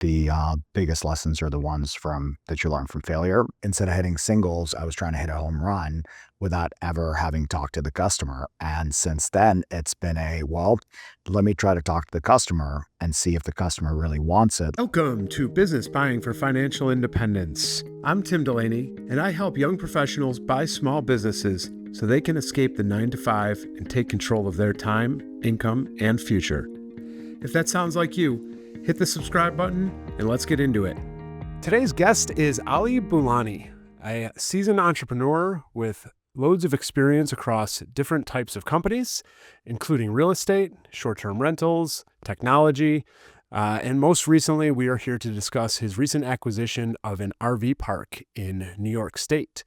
the biggest lessons are the ones from that you learn from failure. Instead of hitting singles, I was trying to hit a home run without ever having talked to the customer. And since then, it's been let me try to talk to the customer and see if the customer really wants it. Welcome to Business Buying for Financial Independence. I'm Tim Delaney, and I help young professionals buy small businesses so they can escape the 9 to 5 and take control of their time, income, and future. If that sounds like you, hit the subscribe button and let's get into it. Today's guest is Ali Boolani, a seasoned entrepreneur with loads of experience across different types of companies, including real estate, short-term rentals, technology, and most recently, we are here to discuss his recent acquisition of an RV park in New York State.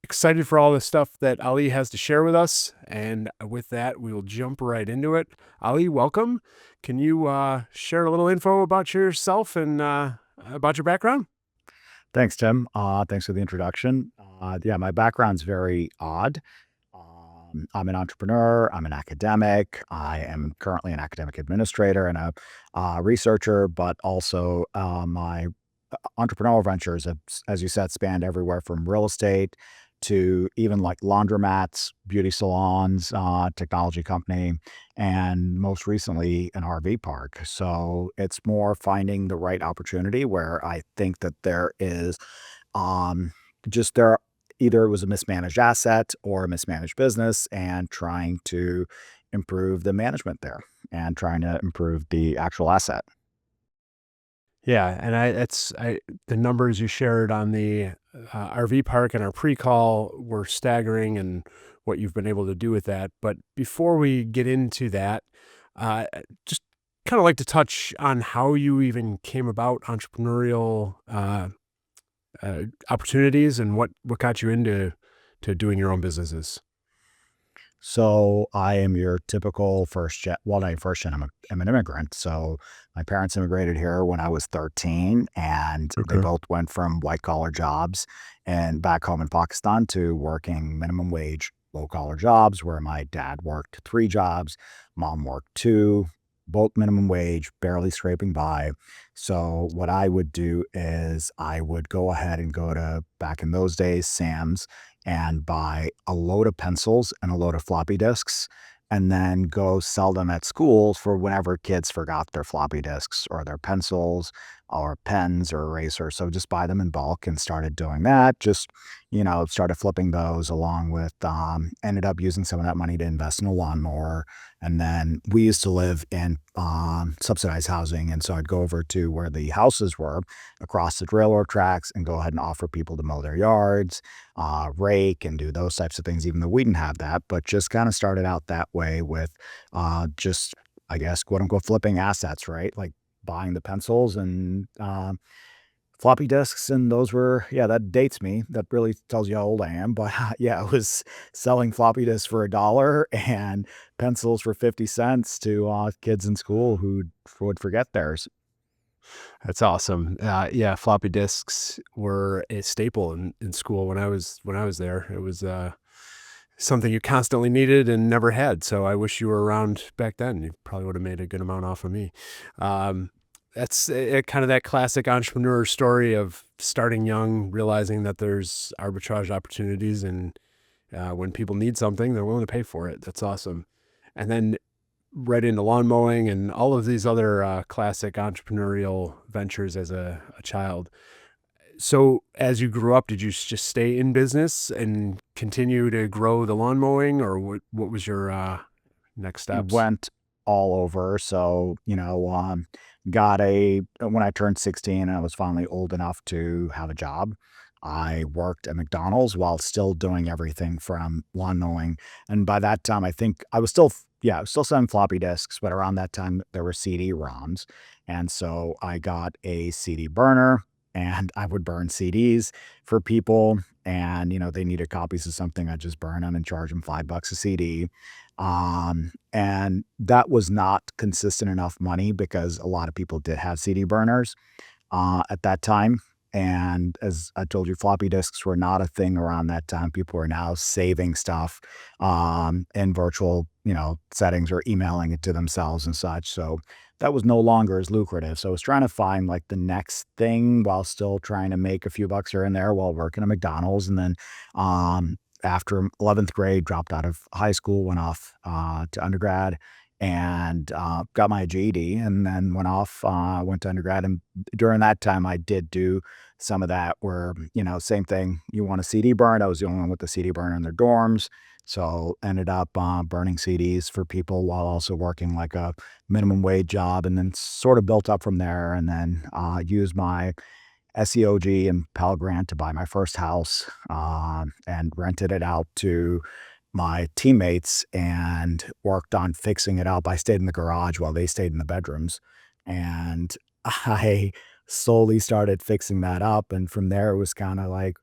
Excited for all the stuff that Ali has to share with us. And with that, we will jump right into it. Ali, welcome. Can you share a little info about yourself and about your background? Thanks, Tim. Thanks for the introduction. Yeah, my background's very odd. I'm an entrepreneur. I'm an academic. I am currently an academic administrator and a researcher, but also my entrepreneurial ventures have, as you said, spanned everywhere from real estate to even like laundromats, beauty salons, technology company, and most recently an RV park. So it's more finding the right opportunity where I think that there is just there either it was a mismanaged asset or a mismanaged business and trying to improve the management there and trying to improve the actual asset. Yeah, and the numbers you shared on the RV park and our pre-call were staggering, and what you've been able to do with that. But before we get into that, just kind of like to touch on how you even came about entrepreneurial opportunities and what got you into doing your own businesses. So I am your typical first gen. Well, not first gen. I'm an immigrant. So my parents immigrated here when I was 13, and they Okay. both went from white collar jobs and back home in Pakistan to working minimum wage, low collar jobs, where my dad worked 3 jobs, mom worked 2, both minimum wage, barely scraping by. So what I would do is I would go ahead and go to back in those days, Sam's, and buy a load of pencils and a load of floppy disks, and then go sell them at schools for whenever kids forgot their floppy disks or their pencils or pens or erasers. So just buy them in bulk and started doing that. Just, started flipping those along with, ended up using some of that money to invest in a lawnmower. And then we used to live in subsidized housing. And so I'd go over to where the houses were across the railroad tracks and go ahead and offer people to mow their yards, rake and do those types of things, even though we didn't have that, but just kind of started out that way with just, I guess, quote unquote, flipping assets, right? Like buying the pencils and floppy disks. And those were, yeah, that dates me. That really tells you how old I am. But yeah, I was selling floppy disks for $1 and pencils for 50 cents to kids in school who would forget theirs. That's awesome. Yeah, floppy disks were a staple in school when I was there. It was something you constantly needed and never had. So I wish you were around back then. You probably would have made a good amount off of me. Um, that's kind of that classic entrepreneur story of starting young, realizing that there's arbitrage opportunities, and when people need something, they're willing to pay for it. That's awesome. And then right into lawn mowing and all of these other classic entrepreneurial ventures as a child. So as you grew up, did you just stay in business and continue to grow the lawn mowing, or what was your next steps? Went all over. So, when I turned 16 and I was finally old enough to have a job, I worked at McDonald's while still doing everything from lawn mowing. And by that time, I think I was still, yeah, I was still selling floppy disks, but around that time there were CD-ROMs. And so I got a CD burner and I would burn CDs for people. And, they needed copies of something. I'd just burn them and charge them $5 a CD. And that was not consistent enough money because a lot of people did have CD burners at that time. And as I told you, floppy disks were not a thing around that time. People were now saving stuff in virtual, settings or emailing it to themselves and such. So that was no longer as lucrative. So I was trying to find like the next thing while still trying to make a few bucks here and there while working at McDonald's. And then after 11th grade, dropped out of high school, went off to undergrad and got my GED, and then went off, went to undergrad. And during that time, I did do some of that where, same thing. You want a CD burned. I was the only one with the CD burner in their dorms. So ended up burning CDs for people while also working like a minimum wage job, and then sort of built up from there. And then used my SEOG and Pell Grant to buy my first house, and rented it out to my teammates and worked on fixing it up. I stayed in the garage while they stayed in the bedrooms. And I slowly started fixing that up. And from there, it was kind of like,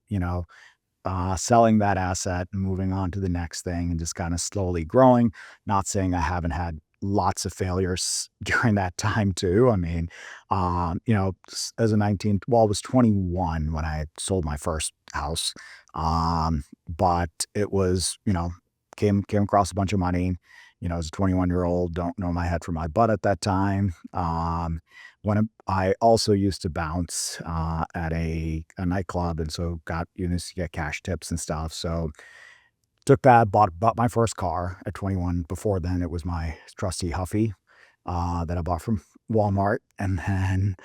selling that asset and moving on to the next thing and just kind of slowly growing. Not saying I haven't had lots of failures during that time too. I mean, as a 19, well, I was 21 when I sold my first house. But it was, came across a bunch of money. As a 21-year-old, don't know my head from my butt at that time. I also used to bounce at a nightclub, and so got used to get cash tips and stuff. So took that, bought my first car at 21. Before then, it was my trusty Huffy that I bought from Walmart, and then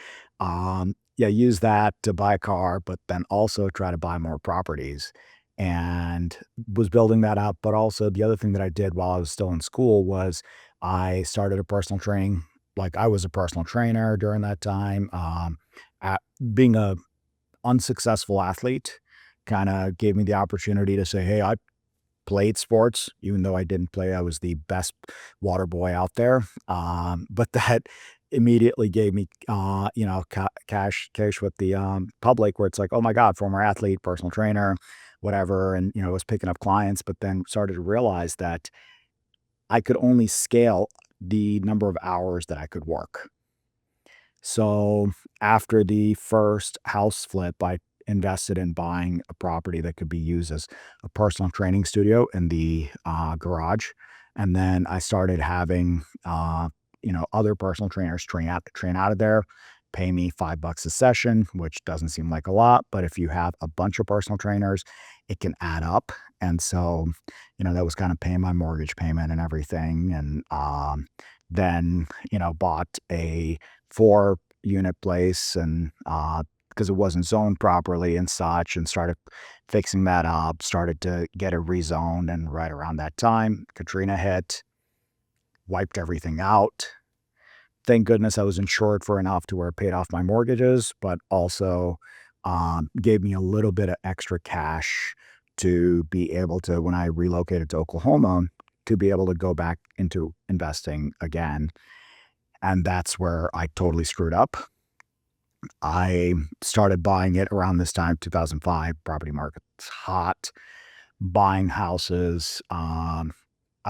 yeah, use that to buy a car, but then also try to buy more properties, and was building that up. But also the other thing that I did while I was still in school was I started a personal training. Like I was a personal trainer during that time. At being a unsuccessful athlete, kind of gave me the opportunity to say, "Hey, I played sports, even though I didn't play. I was the best water boy out there." But that immediately gave me, cash with the public, where it's like, oh my God, former athlete, personal trainer, whatever. And, was picking up clients, but then started to realize that I could only scale the number of hours that I could work. So after the first house flip, I invested in buying a property that could be used as a personal training studio in the garage. And then I started having, other personal trainers train out of there, pay me $5 a session, which doesn't seem like a lot, but if you have a bunch of personal trainers, it can add up. And so, that was kind of paying my mortgage payment and everything. And then, bought a 4-unit place, and because it wasn't zoned properly and such, and started fixing that up, started to get it rezoned. And right around that time, Katrina hit, wiped everything out. Thank goodness I was insured for enough to where it paid off my mortgages, but also gave me a little bit of extra cash to be able to, when I relocated to Oklahoma, to be able to go back into investing again. And that's where I totally screwed up. I started buying it around this time, 2005. Property market's hot, buying houses. I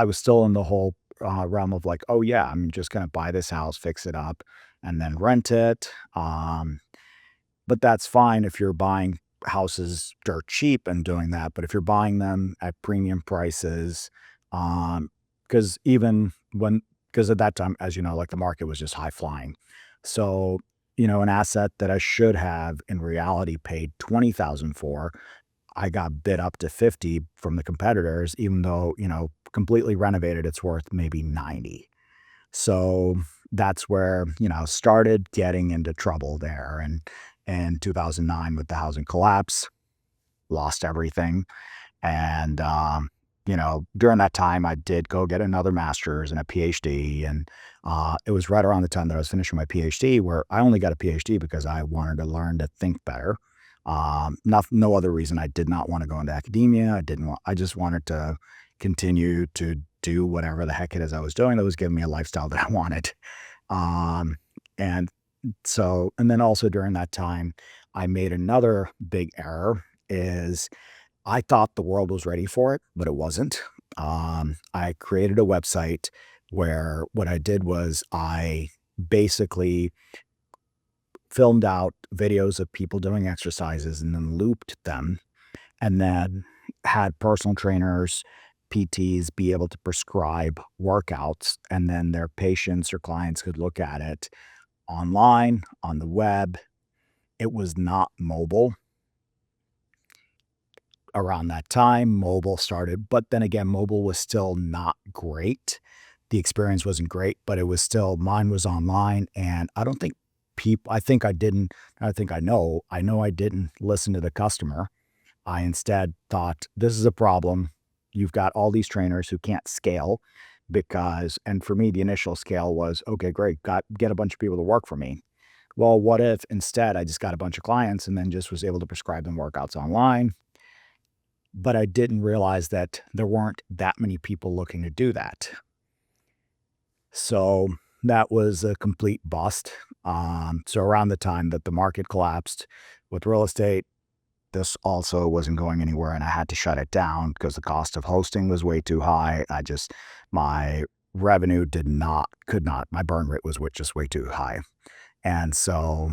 was still in the whole realm of like, oh yeah, I'm just gonna buy this house, fix it up, and then rent it. But that's fine if you're buying houses dirt cheap and doing that. But if you're buying them at premium prices, because even when, because at that time, as you know, like the market was just high flying. So, an asset that I should have in reality paid 20,000 for, I got bid up to 50 from the competitors, even though, completely renovated, it's worth maybe 90. So that's where, started getting into trouble there. And in 2009, with the housing collapse, lost everything. And, during that time, I did go get another master's and a PhD. And it was right around the time that I was finishing my PhD, where I only got a PhD because I wanted to learn to think better. No other reason. I did not want to go into academia. I just wanted to continue to do whatever the heck it is I was doing that was giving me a lifestyle that I wanted. Um, and and then also during that time, I made another big error is I thought the world was ready for it, but it wasn't. I created a website where what I did was I basically filmed out videos of people doing exercises and then looped them, and then had personal trainers PTs be able to prescribe workouts, and then their patients or clients could look at it online, on the web. It was not mobile around that time. Mobile started, but then again, mobile was still not great. The experience wasn't great, but it was still mine was online, and I don't think people I think I didn't I know I didn't listen to the customer. I instead thought, "This is a problem. You've got all these trainers who can't scale because" and for me, the initial scale was, "Okay, great, get a bunch of people to work for me." Well, what if instead I just got a bunch of clients and then just was able to prescribe them workouts online? But I didn't realize that there weren't that many people looking to do that. So that was a complete bust. So around the time that the market collapsed with real estate, this also wasn't going anywhere and I had to shut it down because the cost of hosting was way too high. My revenue could not, my burn rate was just way too high. And so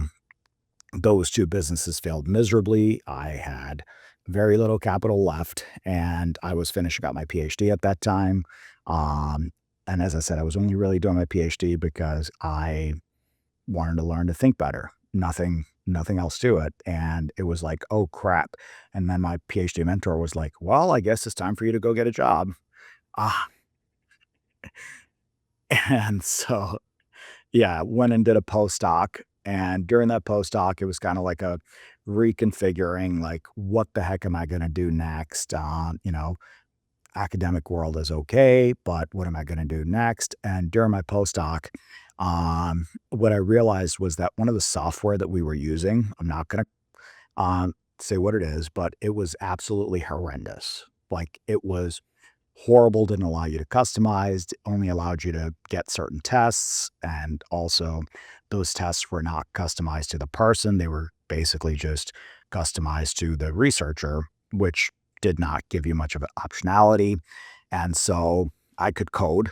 those two businesses failed miserably. I had very little capital left, and I was finishing up my PhD at that time. Um, and as I said, I was only really doing my PhD because I wanted to learn to think better. Nothing else to it. And it was like, oh crap. And then my PhD mentor was like, well, I guess it's time for you to go get a job. Ah, and so yeah, went and did a postdoc, and during that postdoc, it was kinda like a reconfiguring, like, "What the heck am I gonna do next?" Academic world is okay, but what am I gonna do next? And during my postdoc, what I realized was that one of the software that we were using, I'm not gonna, say what it is, but it was absolutely horrendous. Like, it was horrible, didn't allow you to customize, only allowed you to get certain tests, and also those tests were not customized to the person. They were basically just customized to the researcher, which did not give you much of an optionality. And so I could code.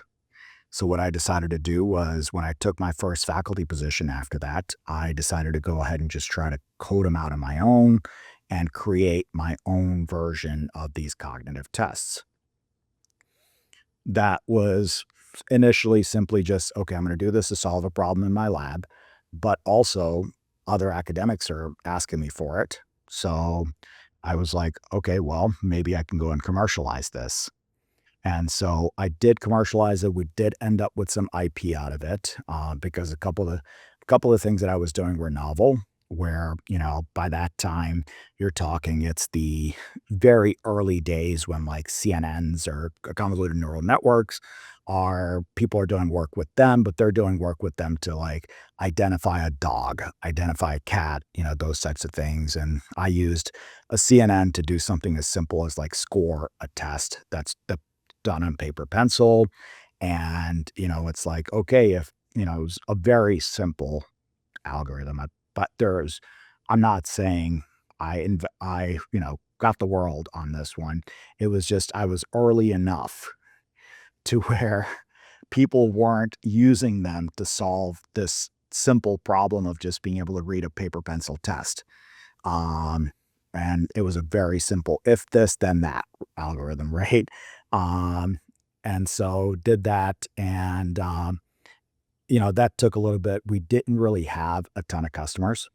So what I decided to do was when I took my first faculty position after that, I decided to go ahead and just try to code them out on my own and create my own version of these cognitive tests. That was initially simply just, okay, I'm going to do this to solve a problem in my lab, but also other academics are asking me for it. So I was like, okay, well, maybe I can go and commercialize this. And so I did commercialize it. We did end up with some IP out of it because a couple of things that I was doing were novel. Where by that time you're talking, it's the very early days when like CNNs or convoluted neural networks are people are doing work with them, but they're doing work with them to like identify a dog, identify a cat, those types of things. And I used a CNN to do something as simple as like score a test done on paper pencil. And, it's like, okay, if, it was a very simple algorithm, but I'm not saying got the world on this one. It was just, I was early enough to where people weren't using them to solve this simple problem of just being able to read a paper pencil test. Um, and it was a very simple if this, then that algorithm, right? Um, and so did that. And, that took a little bit. We didn't really have a ton of customers.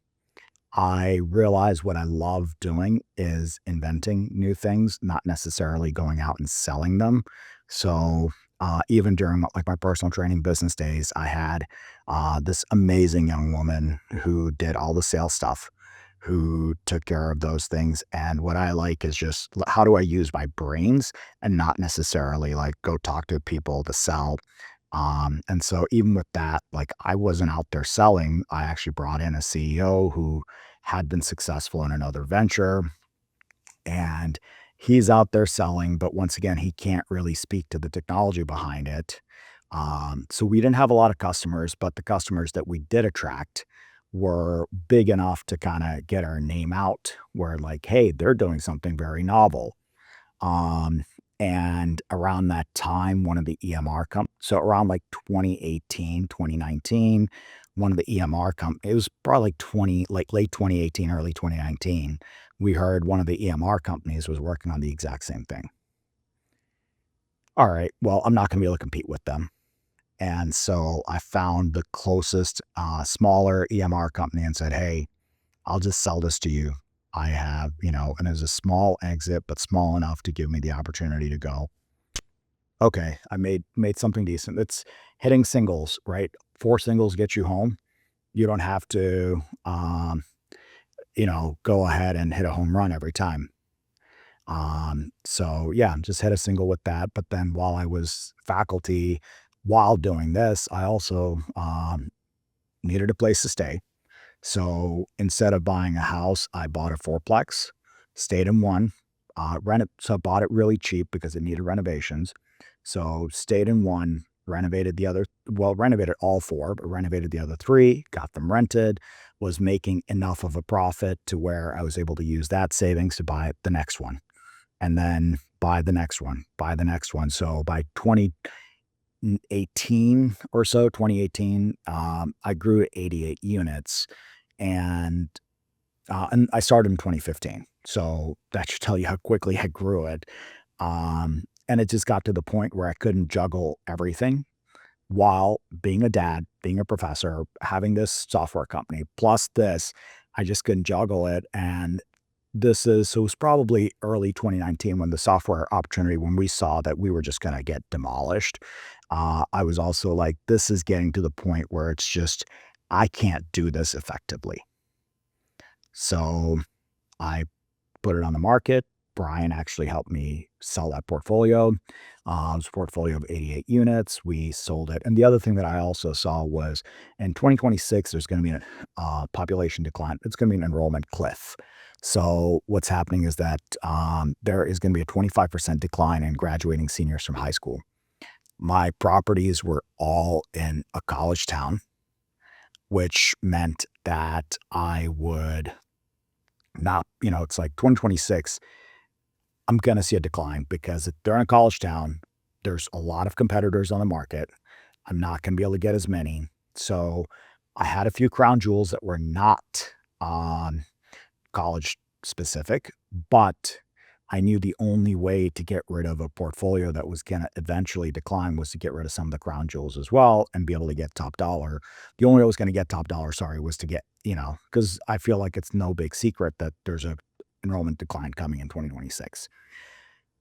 I realized what I love doing is inventing new things, not necessarily going out and selling them. So, even during like my personal training business days, I had this amazing young woman who did all the sales stuff, who took care of those things. And what I like is just how do I use my brains and not necessarily like go talk to people to sell. And so even with that, like I wasn't out there selling. I actually brought in a CEO who had been successful in another venture and he's out there selling, but once again, he can't really speak to the technology behind it. So we didn't have a lot of customers, but the customers that we did attract were big enough to kind of get our name out where like, hey, they're doing something very novel. Um, and around that time, one of the EMR so around like 2018, 2019, one of the EMR it was probably like late 2018, early 2019, we heard one of the EMR companies was working on the exact same thing. all right, well, I'm not going to be able to compete with them. And so I found the closest smaller EMR company and said, hey, I'll just sell this to you. I have, and it was a small exit, but small enough to give me the opportunity to go, okay, I made something decent. It's hitting singles, right? 4 singles get you home. You don't have to, go ahead and hit a home run every time. So yeah, just hit a single with that. But then while I was faculty, while doing this, I also needed a place to stay. So instead of buying a house, I bought a fourplex, stayed in one, rented. So I bought it really cheap because it needed renovations. So stayed in one, renovated the other, well, renovated all four, but renovated the other three, got them rented, was making enough of a profit to where I was able to use that savings to buy the next one and then buy the next one, buy the next one. So by 2018 or so, 2018, I grew to 88 units and I started in 2015. So that should tell you how quickly I grew it. And it just got to the point where I couldn't juggle everything while being a dad, being a professor, having this software company, plus this, I just couldn't juggle it. And so it was probably early 2019 when the software opportunity, when we saw that we were just going to get demolished. I was also like, this is getting to the point where it's just, I can't do this effectively. So I put it on the market. Brian actually helped me sell that portfolio. It was a portfolio of 88 units. We sold it. And the other thing that I also saw was in 2026, there's going to be a population decline. It's going to be an enrollment cliff. So what's happening is that there is going to be a 25% decline in graduating seniors from high school. My properties were all in a college town, which meant that I would not, it's like 2026, I'm going to see a decline because they're in a college town. There's a lot of competitors on the market. I'm not going to be able to get as many. So I had a few crown jewels that were not college specific, but I knew the only way to get rid of a portfolio that was going to eventually decline was to get rid of some of the crown jewels as well and be able to get top dollar. The only way I was going to get top dollar, was to get, because I feel like it's no big secret that there's a enrollment decline coming in 2026.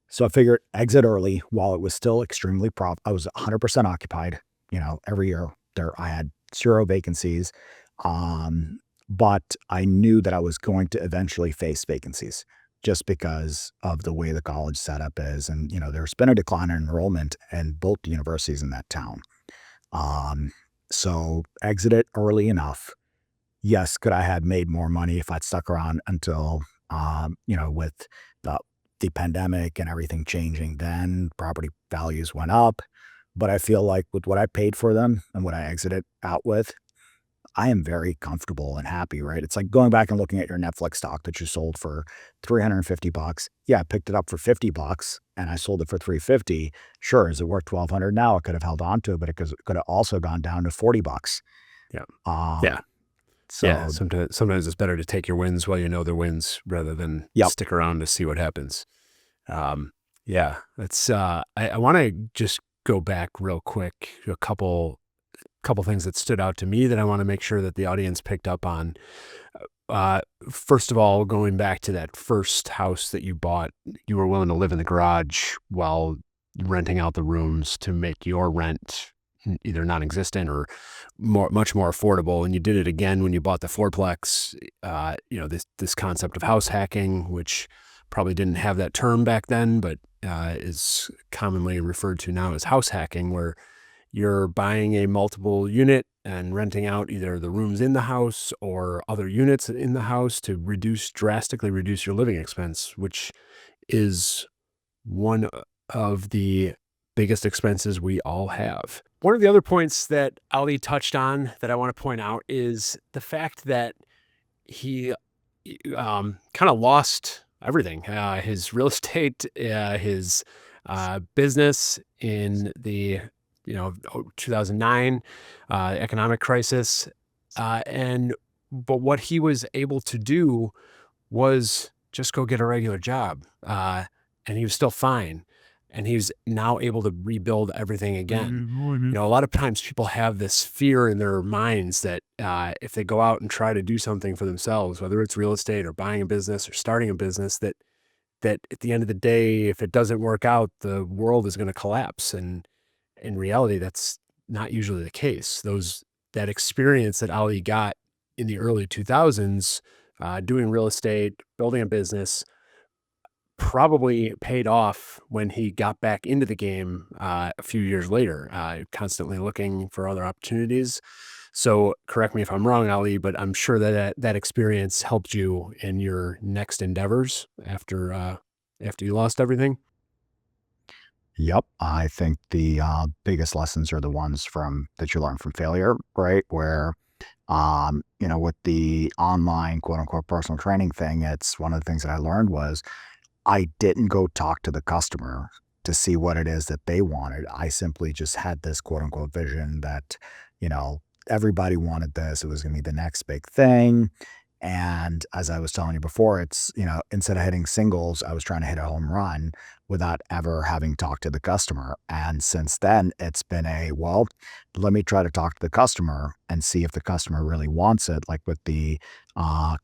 So I figured exit early while it was still extremely I was 100% occupied, every year there I had 0 vacancies. But I knew that I was going to eventually face vacancies just because of the way the college setup is. And, there's been a decline in enrollment in both the universities in that town. So exit it early enough. Yes, could I have made more money if I'd stuck around until, with the pandemic and everything changing, then property values went up. But I feel like with what I paid for them and what I exited out with, I am very comfortable and happy, right? It's like going back and looking at your Netflix stock that you sold for $350. Yeah, I picked it up for $50 and I sold it for $350. Sure, is it worth $1,200 now? I could have held on to it, but it could have also gone down to $40. Yeah. Um, Yeah. so Sometimes it's better to take your wins while you know they're wins rather than yep. stick around to see what happens. Yeah, that's, I want to just go back real quick to a couple things that stood out to me that I want to make sure that the audience picked up on. First of all, going back to that first house that you bought, you were willing to live in the garage while renting out the rooms to make your rent either non-existent or much more affordable. And you did it again when you bought the fourplex. This concept of house hacking, which probably didn't have that term back then, but is commonly referred to now as house hacking, where you're buying a multiple unit and renting out either the rooms in the house or other units in the house to drastically reduce your living expense, which is one of the biggest expenses we all have. One of the other points that Ali touched on that I want to point out is the fact that he kind of lost everything, his real estate, his business in the 2009 economic crisis. But what he was able to do was just go get a regular job. And he was still fine. and he's now able to rebuild everything again. A lot of times people have this fear in their minds that if they go out and try to do something for themselves, whether it's real estate or buying a business or starting a business, that at the end of the day, if it doesn't work out, the world is going to collapse. And in reality, that's not usually the case. That experience that Ali got in the early 2000s, doing real estate, building a business, probably paid off when he got back into the game a few years later, constantly looking for other opportunities. So correct me if I'm wrong, Ali, but I'm sure that experience helped you in your next endeavors after you lost everything. Yep. I think the biggest lessons are the ones from that you learn from failure, right? Where, with the online quote unquote personal training thing, it's one of the things that I learned was I didn't go talk to the customer to see what it is that they wanted. I simply just had this quote unquote vision that, you know, everybody wanted this. It was going to be the next big thing. And as I was telling you before, it's, instead of hitting singles, I was trying to hit a home run without ever having talked to the customer. And since then, it's been well, let me try to talk to the customer and see if the customer really wants it. Like with the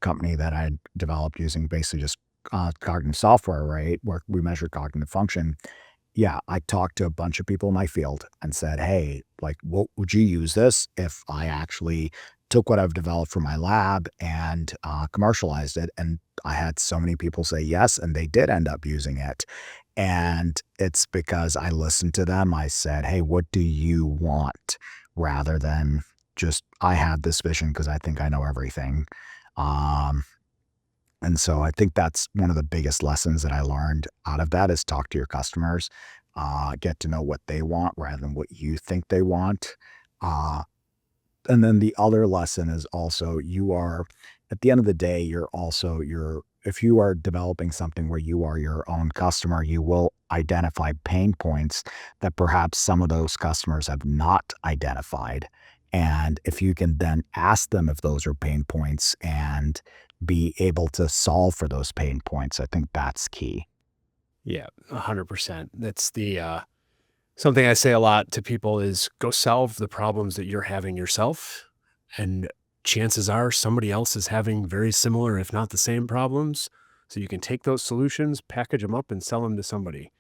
company that I developed using basically just cognitive software, right? Where we measure cognitive function. Yeah, I talked to a bunch of people in my field and said, "Hey, like, what would you use this if I actually took what I've developed from my lab and commercialized it?" And I had so many people say yes, and they did end up using it. And it's because I listened to them. I said, "Hey, what do you want?" Rather than just, I have this vision because I think I know everything. Um, and so I think that's one of the biggest lessons that I learned out of that is talk to your customers, get to know what they want rather than what you think they want. Uh, and then the other lesson is also you are, at the end of the day, if you are developing something where you are your own customer, you will identify pain points that perhaps some of those customers have not identified. And if you can then ask them if those are pain points and be able to solve for those pain points, I think that's key. Yeah, 100%. That's the something I say a lot to people is go solve the problems that you're having yourself. And chances are somebody else is having very similar, if not the same problems. So you can take those solutions, package them up, and sell them to somebody.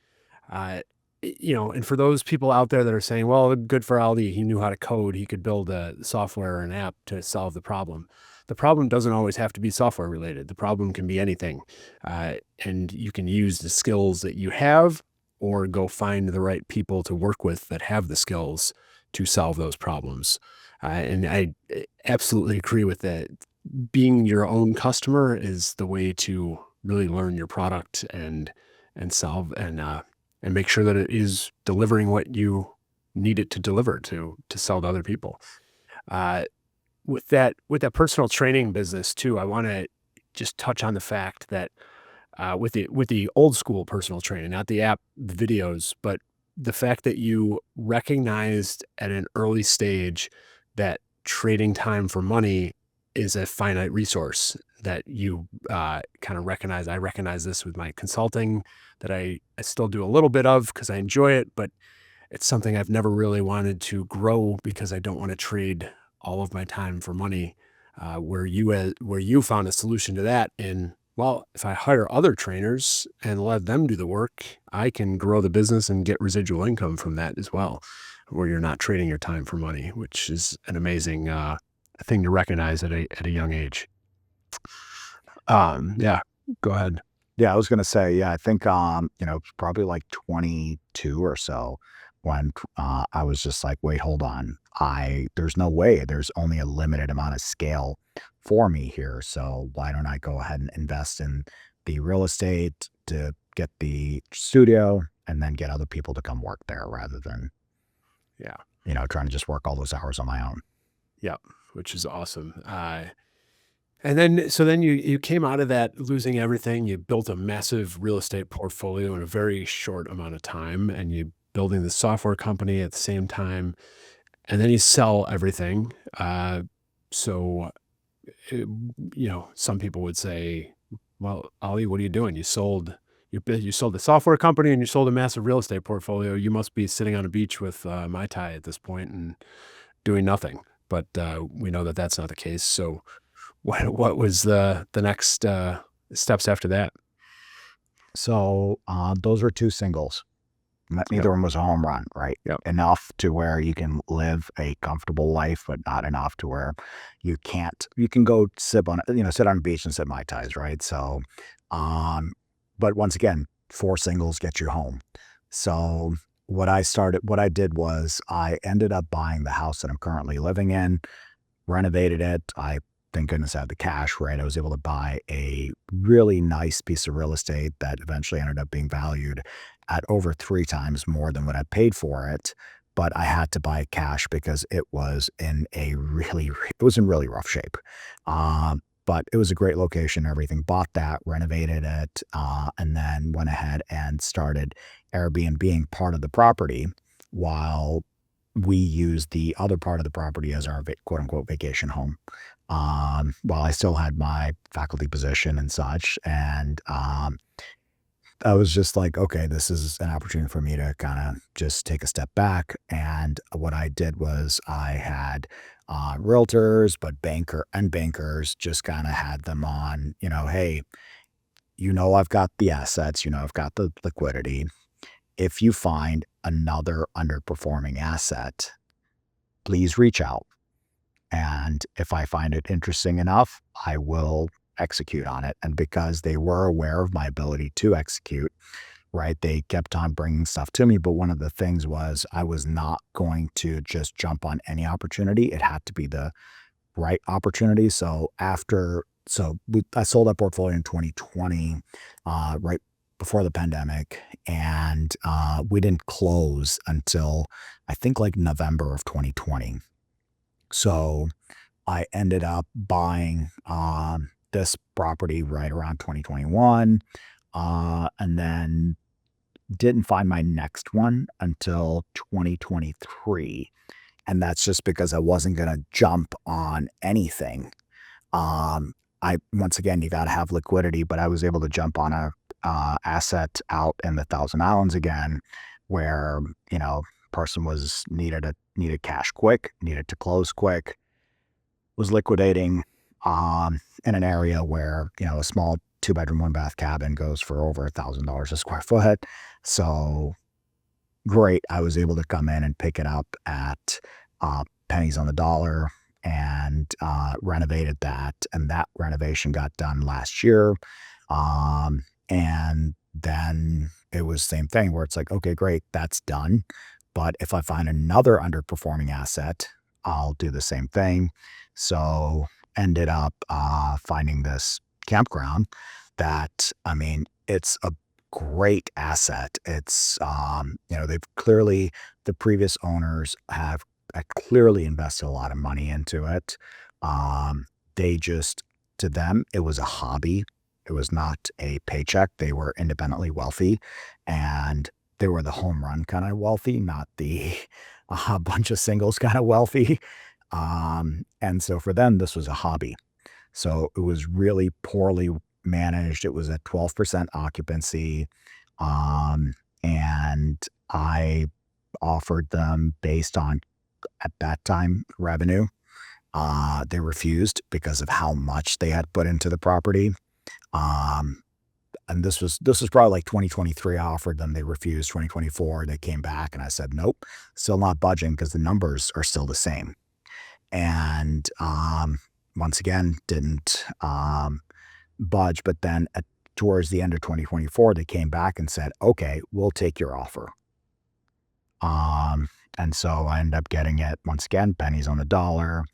Uh, and for those people out there that are saying, well, good for Ali, he knew how to code, he could build a software or an app to solve the problem. The problem doesn't always have to be software related. The problem can be anything. And you can use the skills that you have or go find the right people to work with that have the skills to solve those problems. And I absolutely agree with that. Being your own customer is the way to really learn your product and solve and make sure that it is delivering what you need it to deliver to sell to other people. Uh, with that personal training business too, I want to just touch on the fact that with the old school personal training, not the app videos, but the fact that you recognized at an early stage that trading time for money is a finite resource that you kind of recognize. I recognize this with my consulting that I still do a little bit of because I enjoy it, but it's something I've never really wanted to grow because I don't want to trade all of my time for money. Where you found a solution to that in, well, if I hire other trainers and let them do the work, I can grow the business and get residual income from that as well, where you're not trading your time for money, which is an amazing thing to recognize at a young age. Yeah, go ahead. Yeah, I was gonna say, yeah, I think, probably like 22 or so when, I was just like, "Wait, hold on. There's no way. There's only a limited amount of scale for me here. So why don't I go ahead and invest in the real estate to get the studio and then get other people to come work there rather than, Yeah, trying to just work all those hours on my own." yeah, which is awesome. So then you came out of that losing everything. You built a massive real estate portfolio in a very short amount of time, and you building the software company at the same time, and then you sell everything. So uh, some people would say, "Well, Ali, what are you doing? You sold You sold the software company and you sold a massive real estate portfolio. You must be sitting on a beach with Mai Tai at this point and doing nothing. But we know that that's not the case. So what was the next steps after that? So those were two singles. Yep. Neither one was a home run, right? Yep. Enough to where you can live a comfortable life, but not enough to where you can't. You can go sit on a beach and sip mai tais, right? So, um, but once again, four singles get you home. So what I did was I ended up buying the house that I'm currently living in, renovated it. I thank goodness I had the cash, right? I was able to buy a really nice piece of real estate that eventually ended up being valued at over three times more than what I paid for it. But I had to buy it cash because it was in it was in really rough shape. But it was a great location, everything. Bought that, renovated it, and then went ahead and started Airbnb part of the property while we used the other part of the property as our quote unquote vacation home. While I still had my faculty position and such. And I was just like, okay, this is an opportunity for me to kind of just take a step back. And what I did was I had realtors, but bankers just kind of had them on, hey, I've got the assets, I've got the liquidity. If you find another underperforming asset, please reach out. And if I find it interesting enough, I will execute on it. And because they were aware of my ability to execute, right, they kept on bringing stuff to me. But one of the things was I was not going to just jump on any opportunity. It had to be the right opportunity. I sold that portfolio in 2020, right before the pandemic, and we didn't close until I think like November of 2020. So I ended up buying this property right around 2021, and then didn't find my next one until 2023. And that's just because I wasn't going to jump on anything. Once again, you got to have liquidity, but I was able to jump on a asset out in the Thousand Islands again, where person was needed cash quick, needed to close quick, was liquidating in an area where a small 2 bedroom 1 bath cabin goes for over $1,000 a square foot. So great, I was able to come in and pick it up at pennies on the dollar and renovated that. And that renovation got done last year. And then it was the same thing where it's like, okay, great, that's done. But if I find another underperforming asset, I'll do the same thing. So ended up finding this campground that, I mean, it's a great asset. It's, the previous owners have clearly invested a lot of money into it. They just, to them, it was a hobby. It was not a paycheck. They were independently wealthy and they were the home run kind of wealthy, not the a bunch of singles kind of wealthy. And so for them, this was a hobby. So it was really poorly managed. It was at 12% occupancy. And I offered them based on, at that time, revenue. They refused because of how much they had put into the property. And this was probably like 2023. I offered them, they refused. 2024, they came back and I said, nope, still not budging because the numbers are still the same. And once again, didn't budge. But then towards the end of 2024, they came back and said, okay, we'll take your offer. And so I ended up getting it once again, pennies on the dollar.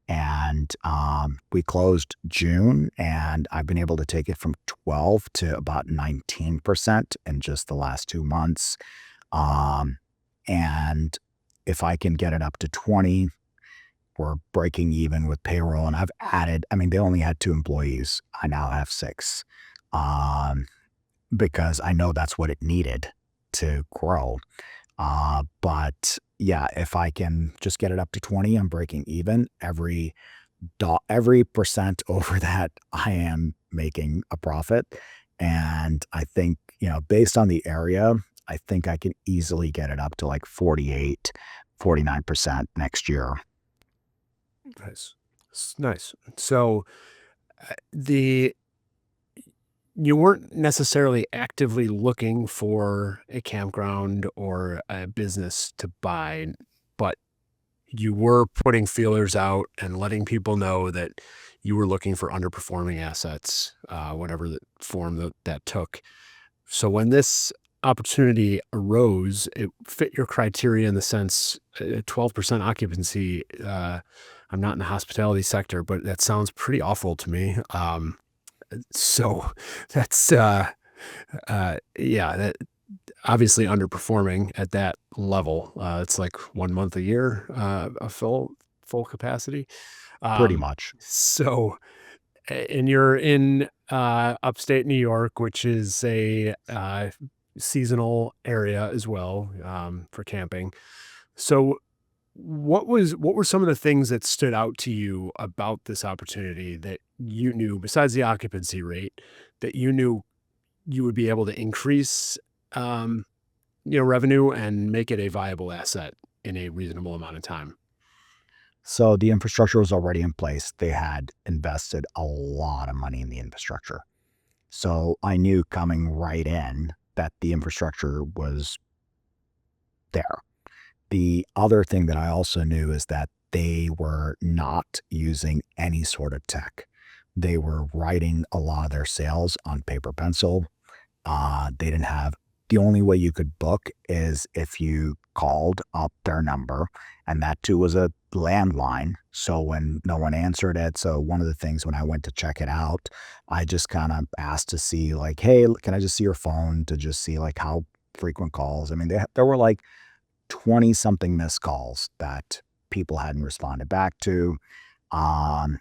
And we closed June, and I've been able to take it from 12 to about 19% in just the last 2 months. And if I can get it up to 20, we're breaking even with payroll. And I've added, I mean, they only had 2 employees. I now have 6, because I know that's what it needed to grow. But yeah, if I can just get it up to 20, I'm breaking even. Every percent over that, I am making a profit. And I think, based on the area, I think I can easily get it up to like 48, 49% next year. Nice. Nice. So the you weren't necessarily actively looking for a campground or a business to buy, but you were putting feelers out and letting people know that you were looking for underperforming assets, whatever the form that took. So when this opportunity arose, it fit your criteria in the sense 12% occupancy. I'm not in the hospitality sector, but that sounds pretty awful to me. So that's yeah, that obviously underperforming at that level. It's like 1 month a year, a full capacity. Pretty Um, much. so and you're in upstate New York, which is a seasonal area as well, for camping. So what were some of the things that stood out to you about this opportunity that you knew, besides the occupancy rate, that you knew you would be able to increase, um, revenue and make it a viable asset in a reasonable amount of time? So the infrastructure was already in place. They had invested a lot of money in the infrastructure. So I knew coming right in that the infrastructure was there. The other thing that I also knew is that they were not using any sort of tech. They were writing a lot of their sales on paper pencil. They didn't have the only way you could book is if you called up their number, and that too was a landline. So when no one answered it, so one of the things when I went to check it out, I just kind of asked to see like, hey, can I just see your phone to just see like how frequent calls? I mean, there were like 20 something missed calls that people hadn't responded back to. Um,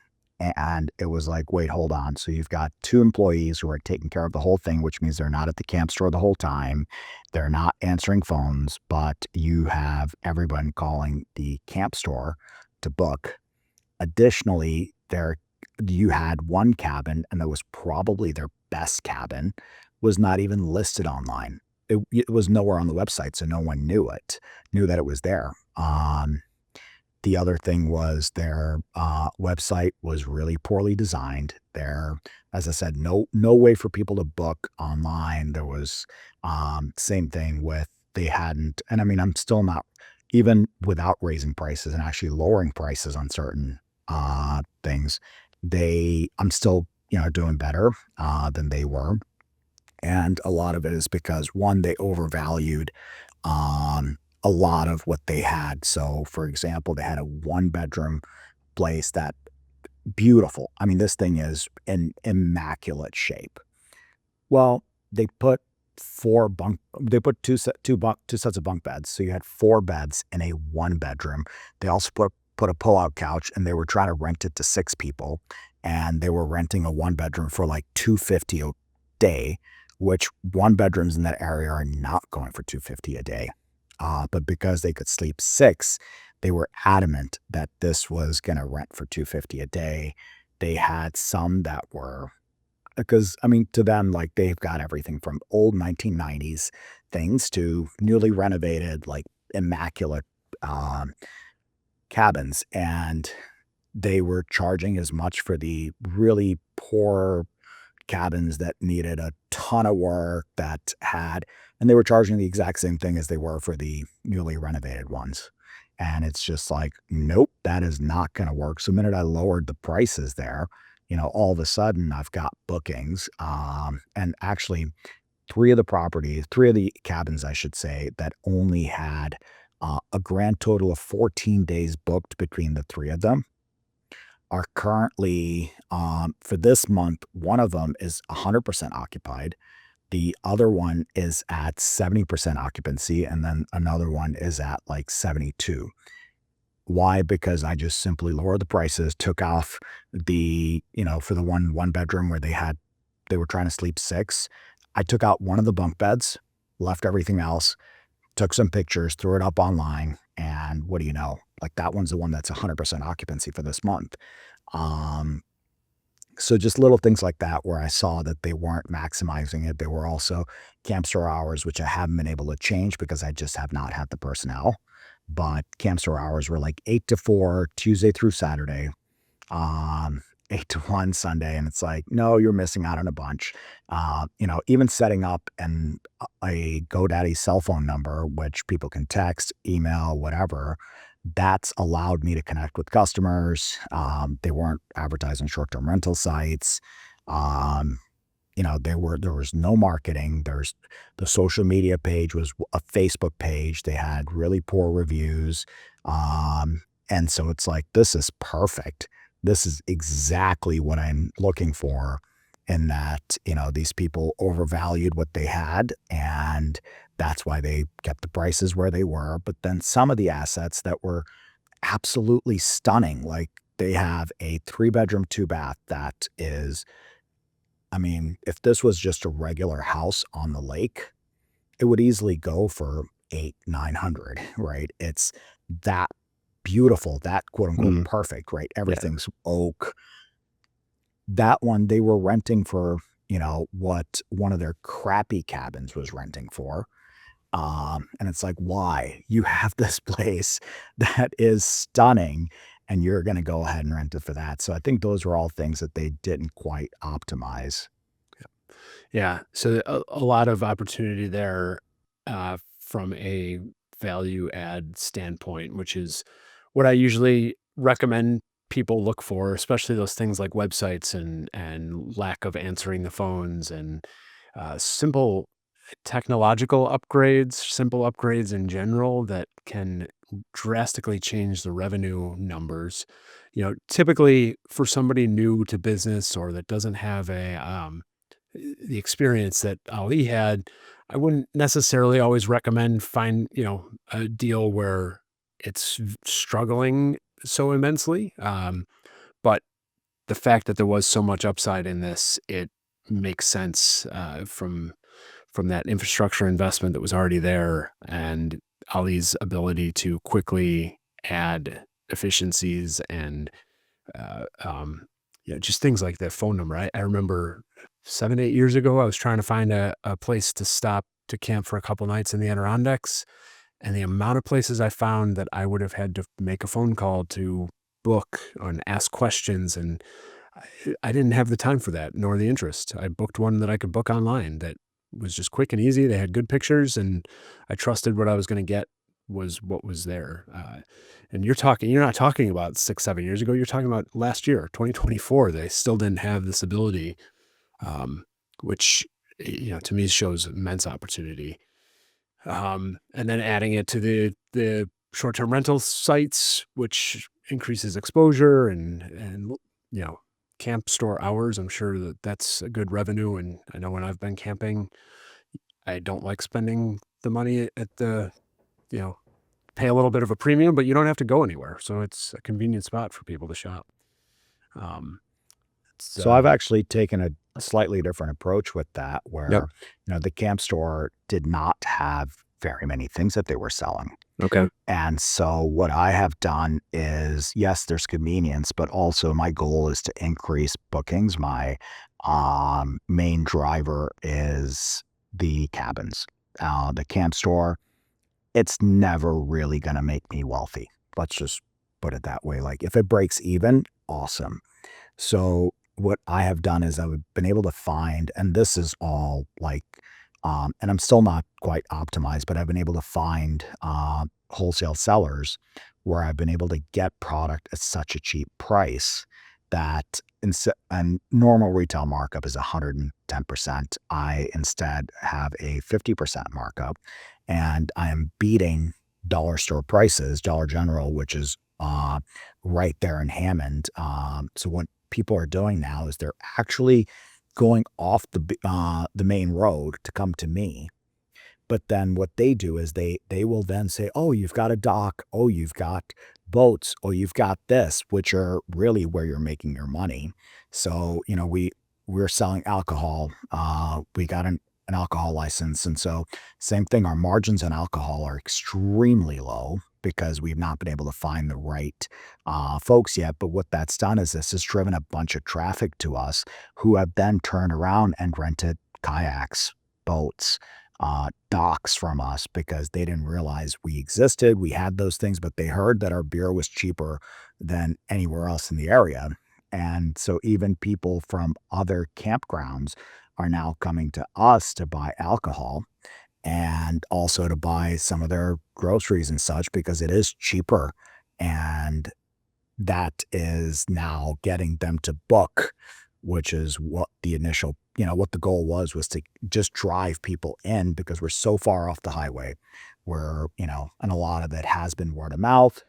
and it was like, wait, hold on. So you've got two employees who are taking care of the whole thing, which means they're not at the camp store the whole time. They're not answering phones, but you have everyone calling the camp store to book. Additionally, you had one cabin, and that was probably their best cabin, was not even listed online. It was nowhere on the website, so no one knew that it was there. The other thing was their website was really poorly designed. There, as I said, no way for people to book online. There was same thing with they hadn't, and I mean, I'm still not even without raising prices and actually lowering prices on certain things. I'm still doing better than they were, and a lot of it is because one, they overvalued a lot of what they had. So, for example, they had a one bedroom place that beautiful. I mean, this thing is in immaculate shape. Well, they put they put two sets of bunk beds. So you had four beds in a one bedroom. They also put a pull-out couch, and they were trying to rent it to six people, and they were renting a one bedroom for like 250 a day, which one bedrooms in that area are not going for 250 a day. But because they could sleep six, they were adamant that this was going to rent for 250 a day. They had some that were because I mean to them like they've got everything from old 1990s things to newly renovated like immaculate um, cabins, and they were charging as much for the really poor cabins that needed a ton of work that had and they were charging the exact same thing as they were for the newly renovated ones. And it's just like, nope, that is not going to work. So the minute I lowered the prices there, all of a sudden I've got bookings. And actually three of the cabins, I should say, that only had a grand total of 14 days booked between the three of them are currently, for this month, one of them is 100% occupied. The other one is at 70% occupancy, and then another one is at like 72. Why? Because I just simply lowered the prices, took off for the one bedroom where they were trying to sleep six. I took out one of the bunk beds, left everything else, took some pictures, threw it up online, and what do you know? Like that one's the one that's 100% occupancy for this month. Um, So just little things like that where I saw that they weren't maximizing it. They were also camp store hours, which I haven't been able to change because I just have not had the personnel. But camp store hours were like 8 to 4, Tuesday through Saturday, um, 8 to 1 Sunday. And it's like, no, you're missing out on a bunch. Even setting up a GoDaddy cell phone number, which people can text, email, whatever, that's allowed me to connect with customers. They weren't advertising short-term rental sites. Um, there was no marketing. There's the social media page was a Facebook page. They had really poor reviews. And so it's like, this is perfect. This is exactly what I'm looking for in that, these people overvalued what they had, and that's why they kept the prices where they were. But then some of the assets that were absolutely stunning, like they have a 3 bedroom, 2 bath that is, I mean, if this was just a regular house on the lake, it would easily go for 8, 900, right? It's that beautiful, that quote unquote Mm, perfect, right? yeah. Everything's oak. That one they were renting for, what one of their crappy cabins was renting for. And it's like, why? You have this place that is stunning and you're going to go ahead and rent it for that. So I think those were all things that they didn't quite optimize. Yeah. So a lot of opportunity there from a value add standpoint, which is what I usually recommend people look for, especially those things like websites and lack of answering the phones and simple technological upgrades, simple upgrades in general that can drastically change the revenue numbers. Typically for somebody new to business or that doesn't have the experience that Ali had, I wouldn't necessarily always recommend a deal where it's struggling so immensely. But the fact that there was so much upside in this, it makes sense from that infrastructure investment that was already there and Ali's ability to quickly add efficiencies and just things like that phone number. I remember 7, 8 years ago, I was trying to find a place to stop to camp for a couple nights in the Adirondacks. And the amount of places I found that I would have had to make a phone call to book and ask questions. And I didn't have the time for that, nor the interest. I booked one that I could book online that was just quick and easy. They had good pictures, and I trusted what I was going to get was what was there. And you're not talking about 6, 7 years ago. You're talking about last year, 2024. They still didn't have this ability, um, which to me shows immense opportunity. And then adding it to the short-term rental sites, which increases exposure and you know camp store hours. I'm sure that that's a good revenue. And I know when I've been camping, I don't like spending the money at the you know pay a little bit of a premium, but you don't have to go anywhere, so it's a convenient spot for people to shop. Um, it's So I've actually taken a slightly different approach with that Yep. where, the camp store did not have very many things that they were selling. Okay. And so what I have done is, yes, there's convenience, but also my goal is to increase bookings. My main driver is the cabins. The camp store, it's never really going to make me wealthy. Let's just put it that way. Like if it breaks even, awesome. So what I have done is I've been able to find, and this is all like, and I'm still not quite optimized, but I've been able to find wholesale sellers where I've been able to get product at such a cheap price that instead, and normal retail markup is 110%. I instead have a 50% markup, and I am beating dollar store prices, Dollar General, which is right there in Hammond. So what people are doing now is they're actually going off the main road to come to me. But then what they do is they will then say, "Oh, you've got a dock. Oh, you've got boats. Oh, you've got this," which are really where you're making your money. So, we're selling alcohol. We got an alcohol license, and so same thing. Our margins on alcohol are extremely low. because we've not been able to find the right folks yet. But what that's done is this has driven a bunch of traffic to us who have then turned around and rented kayaks, boats, docks from us because they didn't realize we existed. We had those things, but they heard that our beer was cheaper than anywhere else in the area. And so even people from other campgrounds are now coming to us to buy alcohol and also to buy some of their groceries and such because it is cheaper. And that is now getting them to book, which is what the initial, what the goal was to just drive people in because we're so far off the highway where, and a lot of it has been word of mouth.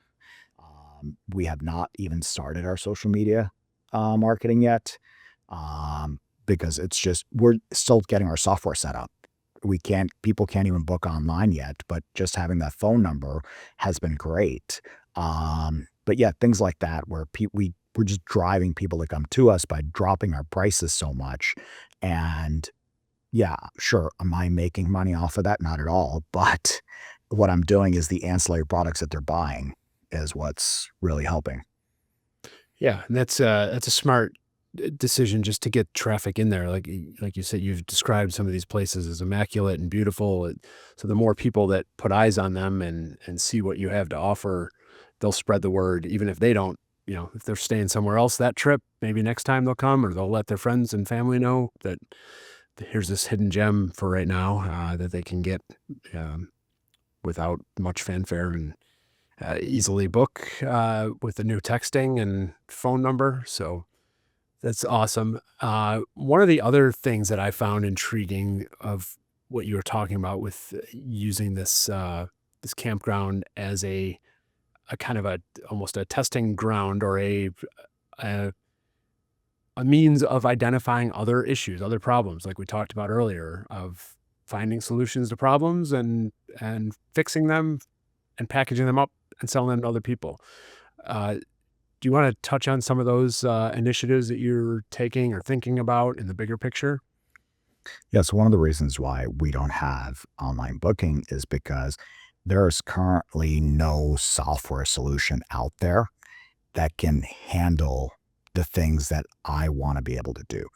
We have not even started our social media marketing yet because it's just, we're still getting our software set up. People can't even book online yet, but just having that phone number has been great. But yeah, things like that where we're just driving people to come to us by dropping our prices so much. And yeah, sure, am I making money off of that? Not at all. But what I'm doing is the ancillary products that they're buying is what's really helping. Yeah, and that's a smart decision just to get traffic in there. Like you said, you've described some of these places as immaculate and beautiful. So the more people that put eyes on them and see what you have to offer, they'll spread the word. Even if they don't, if they're staying somewhere else that trip, maybe next time they'll come, or they'll let their friends and family know that here's this hidden gem for right now that they can get um, without much fanfare and easily book with the new texting and phone number. So that's awesome. One of the other things that I found intriguing of what you were talking about with using this campground as a kind of almost a testing ground or a a means of identifying other issues, other problems, like we talked about earlier, of finding solutions to problems and fixing them and packaging them up and selling them to other people. Uh, do you want to touch on some of those initiatives that you're taking or thinking about in the bigger picture? Yeah, so one of the reasons why we don't have online booking is because there's currently no software solution out there that can handle the things that I want to be able to do.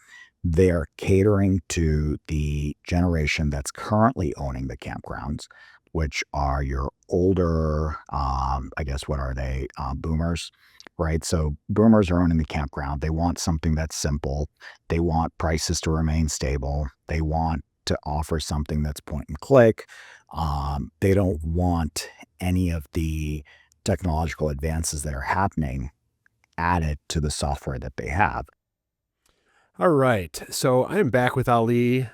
They're catering to the generation that's currently owning the campgrounds, which are your older, I guess, what are they? Boomers, right? So boomers are owning the campground. They want something that's simple. They want prices to remain stable. They want to offer something that's point and click. They don't want any of the technological advances that are happening added to the software that they have. All right. So I am back with Ali.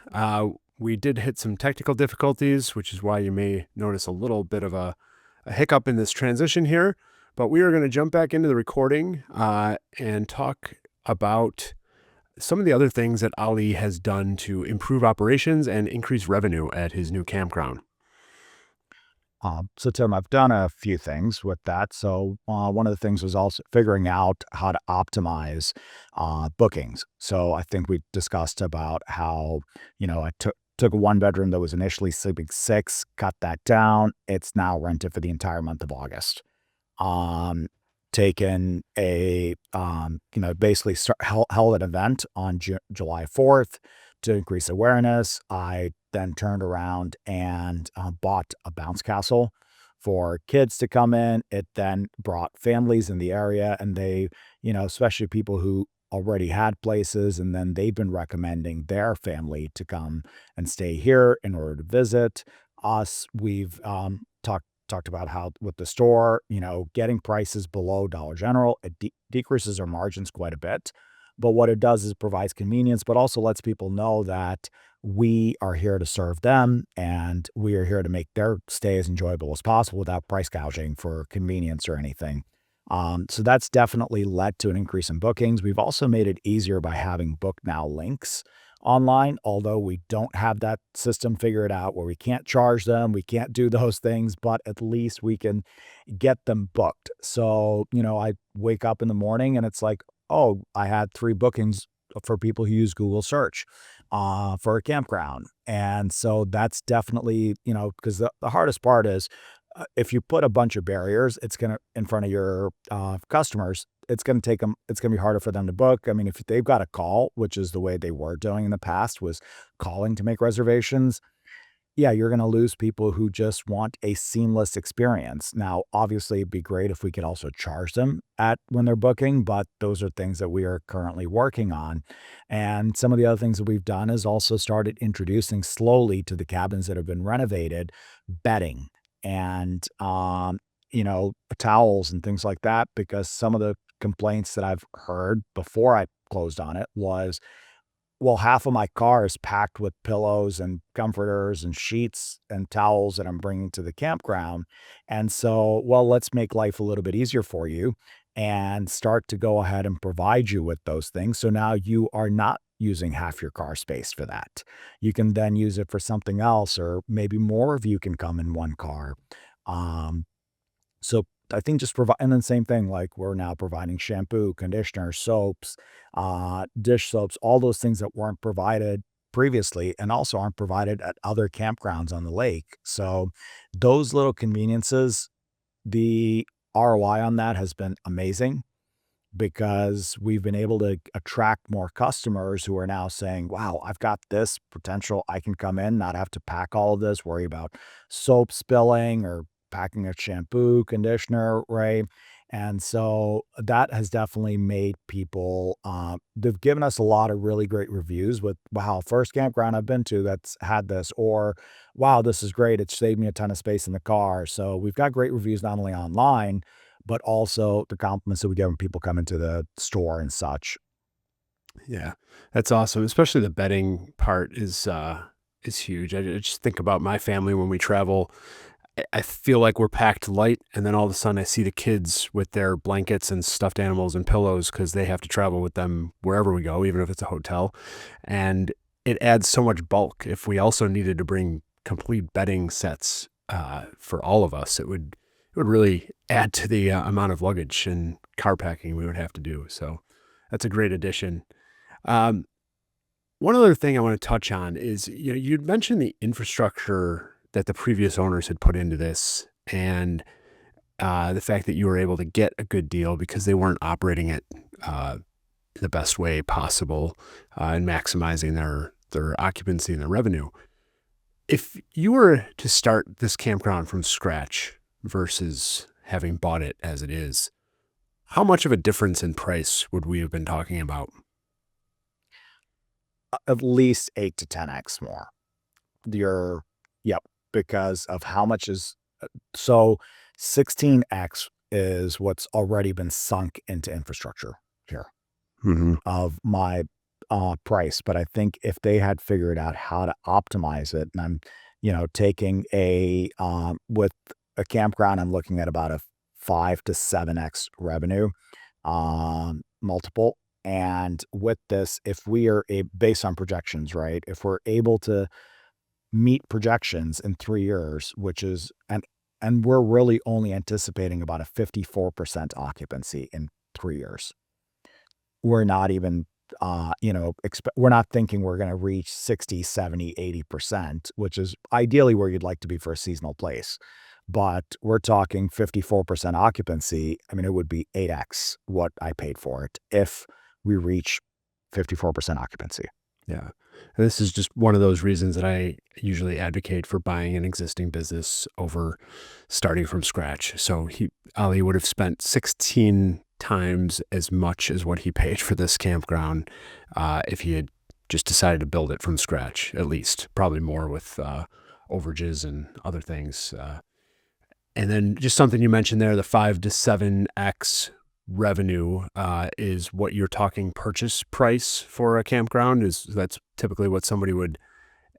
We did hit some technical difficulties, which is why you may notice a little bit of a hiccup in this transition here. But we are going to jump back into the recording and talk about some of the other things that Ali has done to improve operations and increase revenue at his new campground. So Tim, I've done a few things with that. So one of the things was also figuring out how to optimize bookings. So I think we discussed about how I took a one bedroom that was initially sleeping six, cut that down. It's now rented for the entire month of August. Um, Taken a basically held an event on July 4th to increase awareness. I then turned around and bought a bounce castle for kids to come in. It then brought families in the area, and they, especially people who already had places, and then they've been recommending their family to come and stay here in order to visit us. We've talked about how with the store, getting prices below Dollar General, it decreases our margins quite a bit. But what it does is it provides convenience, but also lets people know that we are here to serve them and we are here to make their stay as enjoyable as possible without price gouging for convenience or anything. So that's definitely led to an increase in bookings. We've also made it easier by having book now links online, although we don't have that system figured out where we can't charge them, we can't do those things, but at least we can get them booked. So, I wake up in the morning and it's like, oh, I had 3 bookings for people who use Google search for a campground. And so that's definitely, because the hardest part is if you put a bunch of barriers, it's gonna in front of your customers, it's gonna take them. It's gonna be harder for them to book. I mean, if they've got a call, which is the way they were doing in the past, was calling to make reservations. Yeah, you're gonna lose people who just want a seamless experience. Now, obviously, it'd be great if we could also charge them at when they're booking, but those are things that we are currently working on. And some of the other things that we've done is also started introducing slowly to the cabins that have been renovated, bedding and, towels and things like that, because some of the complaints that I've heard before I closed on it was, well, half of my car is packed with pillows and comforters and sheets and towels that I'm bringing to the campground. And so, well, let's make life a little bit easier for you and start to go ahead and provide you with those things. So now you are not using half your car space for that. You can then use it for something else, or maybe more of you can come in one car. Um, so I think just provide, and then same thing, like we're now providing shampoo, conditioner, soaps, dish soaps, all those things that weren't provided previously and also aren't provided at other campgrounds on the lake. So those little conveniences, the ROI on that has been amazing because we've been able to attract more customers who are now saying, wow, I've got this potential. I can come in, not have to pack all of this, worry about soap spilling or packing a shampoo, conditioner, right? And so that has definitely made people, they've given us a lot of really great reviews with, wow, first campground I've been to that's had this, or wow, this is great. It saved me a ton of space in the car. So we've got great reviews not only online, but also the compliments that we get when people come into the store and such. Yeah, that's awesome. Especially the bedding part is huge. I just think about my family when we travel. I feel like we're packed light, and then all of a sudden I see the kids with their blankets and stuffed animals and pillows because they have to travel with them wherever we go, even if it's a hotel. And it adds so much bulk. If we also needed to bring complete bedding sets for all of us, it would really add to the amount of luggage and car packing we would have to do. So that's a great addition. Um, One other thing I want to touch on is, you'd mentioned the infrastructure that the previous owners had put into this, and the fact that you were able to get a good deal because they weren't operating it uh, the best way possible and maximizing their occupancy and their revenue. If you were to start this campground from scratch versus having bought it as it is, how much of a difference in price would we have been talking about? At least 8 to 10x more. You're Yep, because of how much is so 16x is what's already been sunk into infrastructure here Hmm. of my, price, but I think if they had figured out how to optimize it, and I'm, taking with a campground, I'm looking at about a 5 to 7x revenue, multiple, and with this, if we are based on projections, right? If we're able to meet projections in 3 years, which is and we're really only anticipating about a 54% occupancy in 3 years. We're not even, we're not thinking we're gonna reach 60, 70, 80%, which is ideally where you'd like to be for a seasonal place. But we're talking 54% occupancy. I mean, it would be 8x what I paid for it if we reach 54% occupancy. Yeah. And this is just one of those reasons that I usually advocate for buying an existing business over starting from scratch. So Ali would have spent 16 times as much as what he paid for this campground if he had just decided to build it from scratch, at least, probably more with overages and other things. And then just something you mentioned there, the 5 to 7x revenue is what you're talking purchase price for a campground. That's typically what somebody would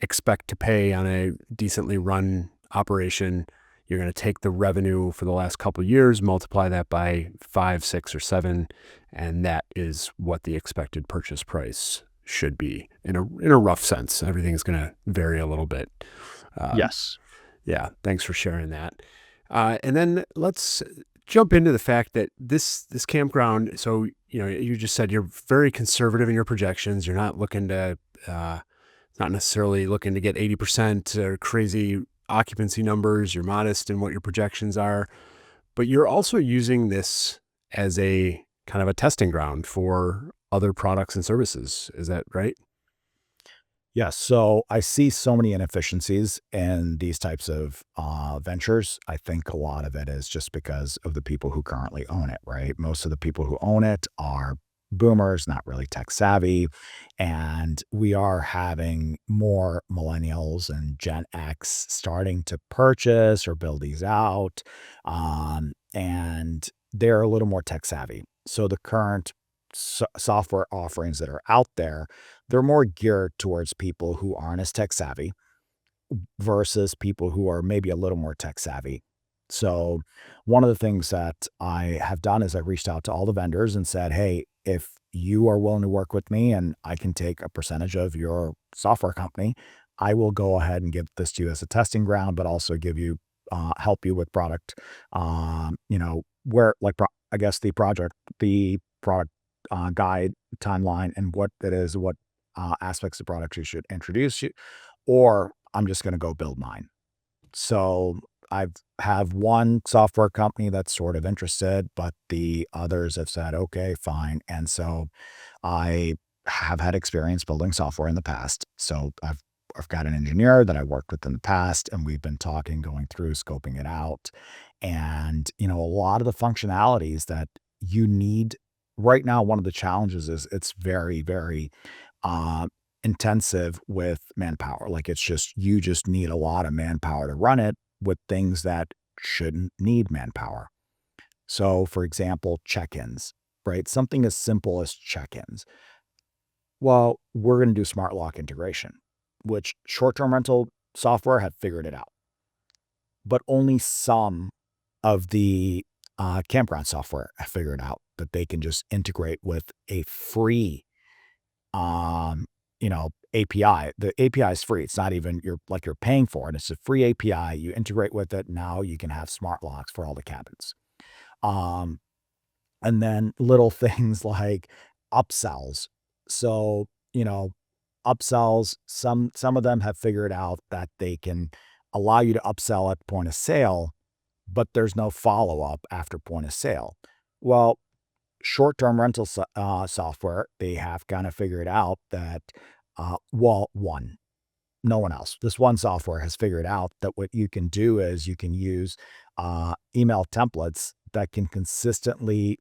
expect to pay on a decently run operation. You're going to take the revenue for the last couple of years, multiply that by 5, 6, or 7, and that is what the expected purchase price should be in a rough sense. Everything's going to vary a little bit. Um, Yes. yeah, thanks for sharing that. And then let's jump into the fact that this campground. So you just said you're very conservative in your projections. You're not looking to, not necessarily looking to get 80% or crazy occupancy numbers, you're modest in what your projections are, but you're also using this as a kind of a testing ground for other products and services. Is that right? Yes. So I see so many inefficiencies in these types of ventures. I think a lot of it is just because of the people who currently own it, right? Most of the people who own it are boomers, not really tech savvy. And we are having more millennials and Gen X starting to purchase or build these out. And they're a little more tech savvy. So the current software offerings that are out there, they're more geared towards people who aren't as tech savvy versus people who are maybe a little more tech savvy. So, one of the things that I have done is I reached out to all the vendors and said, "Hey, if you are willing to work with me and I can take a percentage of your software company, I will go ahead and give this to you as a testing ground, but also give you help you with product, where like I guess the product guide timeline and what it is, what aspects of products you should introduce you, or I'm just going to go build mine." So I've have one software company that's sort of interested, but the others have said, okay, fine. And so I have had experience building software in the past. So I've got an engineer that I worked with in the past, and we've been talking, going through, scoping it out. And, a lot of the functionalities that you need right now, one of the challenges is it's very, very uh, intensive with manpower. Like it's just, you just need a lot of manpower to run it with things that shouldn't need manpower. So, for example, check ins, right? Something as simple as check ins. Well, we're going to do smart lock integration, which short term rental software have figured it out, but only some of the campground software have figured out that they can just integrate with a free API. The API is free. It's not even you're paying for it. It's a free API. You integrate with it. Now you can have smart locks for all the cabins. Um, and then little things like upsells. So, upsells, some of them have figured out that they can allow you to upsell at point of sale, but there's no follow-up after point of sale. Well, short-term rental software, they have kinda figured out that, well, one, no one else. This one software has figured out that what you can do is you can use, email templates that can consistently,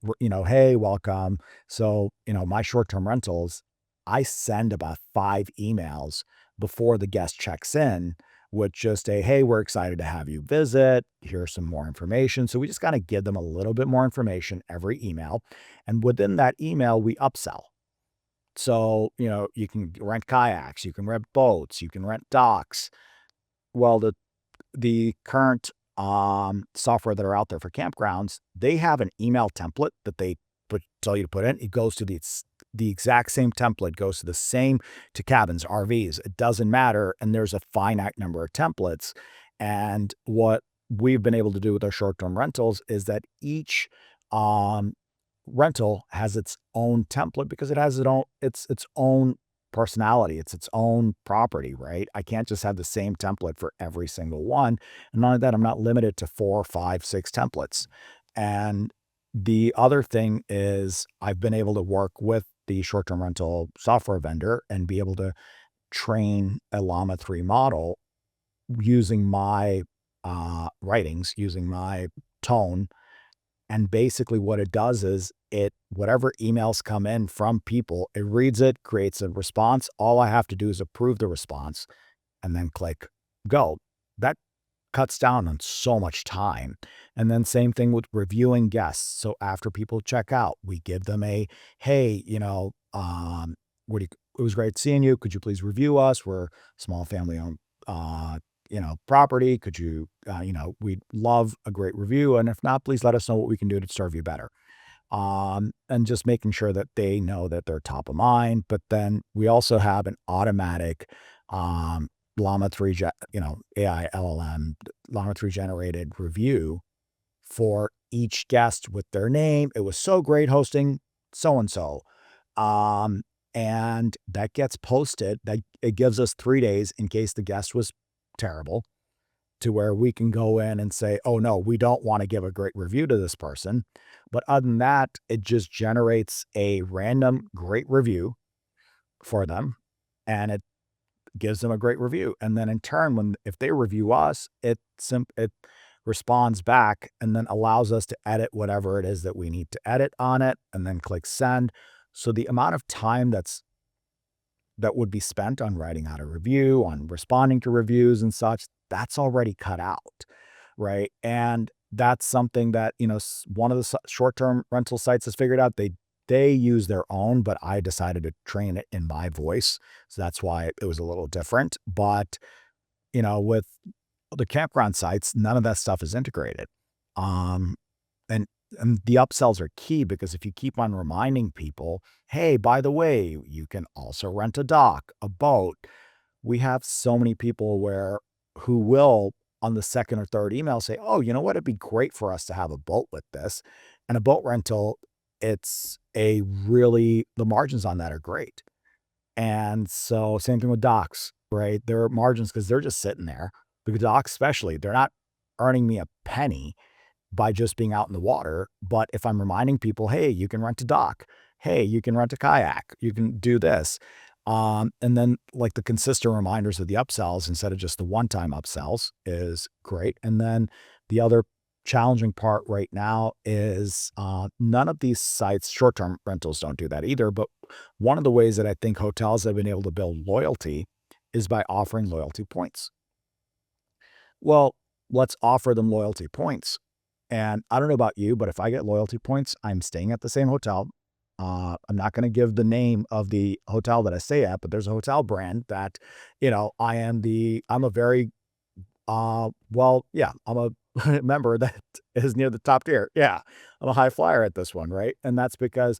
"Hey, welcome." So, my short-term rentals, I send about 5 emails before the guest checks in with just a, "Hey, we're excited to have you visit. Here's some more information." So we just gotta give them a little bit more information every email, and within that email, we upsell. So, you can rent kayaks, you can rent boats, you can rent docks. Well, the current software that are out there for campgrounds, they have an email template that they tell you to put in. It goes to the exact same template, goes to the same to cabins, RVs. It doesn't matter, and there's a finite number of templates. And what we've been able to do with our short-term rentals is that each um, rental has its own template because it has its own personality. It's its own property, right? I can't just have the same template for every single one. And not only that, I'm not limited to 4, 5, 6 templates. And the other thing is I've been able to work with the short-term rental software vendor and be able to train a Llama 3 model using my writings, using my tone. And basically what it does is whatever emails come in from people, it reads it, creates a response. All I have to do is approve the response and then click go. That cuts down on so much time. And then same thing with reviewing guests. So after people check out, we give them a, "Hey, what do you, it was great seeing you. Could you please review us? We're a small family owned property. Could you, we'd love a great review. And if not, please let us know what we can do to serve you better." And just making sure that they know that they're top of mind. But then we also have an automatic um, Llama 3, AI LLM, Llama 3 generated review for each guest with their name. "It was so great hosting so and so." Um, and that gets posted. That it gives us 3 days in case the guest was terrible to where we can go in and say, oh no, we don't want to give a great review to this person. But other than that, it just generates a random great review for them, and it gives them a great review. And then in turn, if they review us, it responds back and then allows us to edit whatever it is that we need to edit on it, and then click send. So the amount of time that would be spent on writing out a review, on responding to reviews and such, that's already cut out, right? And that's something that, one of the short-term rental sites has figured out. They use their own, but I decided to train it in my voice. So that's why it was a little different. But, with the campground sites, none of that stuff is integrated. Um, and and the upsells are key, because if you keep on reminding people, hey, by the way, you can also rent a dock, a boat. We have so many people who will, on the second or third email, say, oh, you know what? It'd be great for us to have a boat with this. And a boat rental, the margins on that are great. And so same thing with docks, right? There are margins because they're just sitting there. The docks, especially, they're not earning me a penny by just being out in the water. But if I'm reminding people, hey, you can rent a dock, hey, you can rent a kayak, you can do this. And then like the consistent reminders of the upsells instead of just the one-time upsells is great. And then the other challenging part right now is none of these sites, short-term rentals, don't do that either. But one of the ways that I think hotels have been able to build loyalty is by offering loyalty points. Well, let's offer them loyalty points. And I don't know about you, but if I get loyalty points, I'm staying at the same hotel. I'm not going to give the name of the hotel that I stay at, but there's a hotel brand that, I'm a very, yeah, I'm a member that is near the top tier. Yeah. I'm a high flyer at this one. Right. And that's because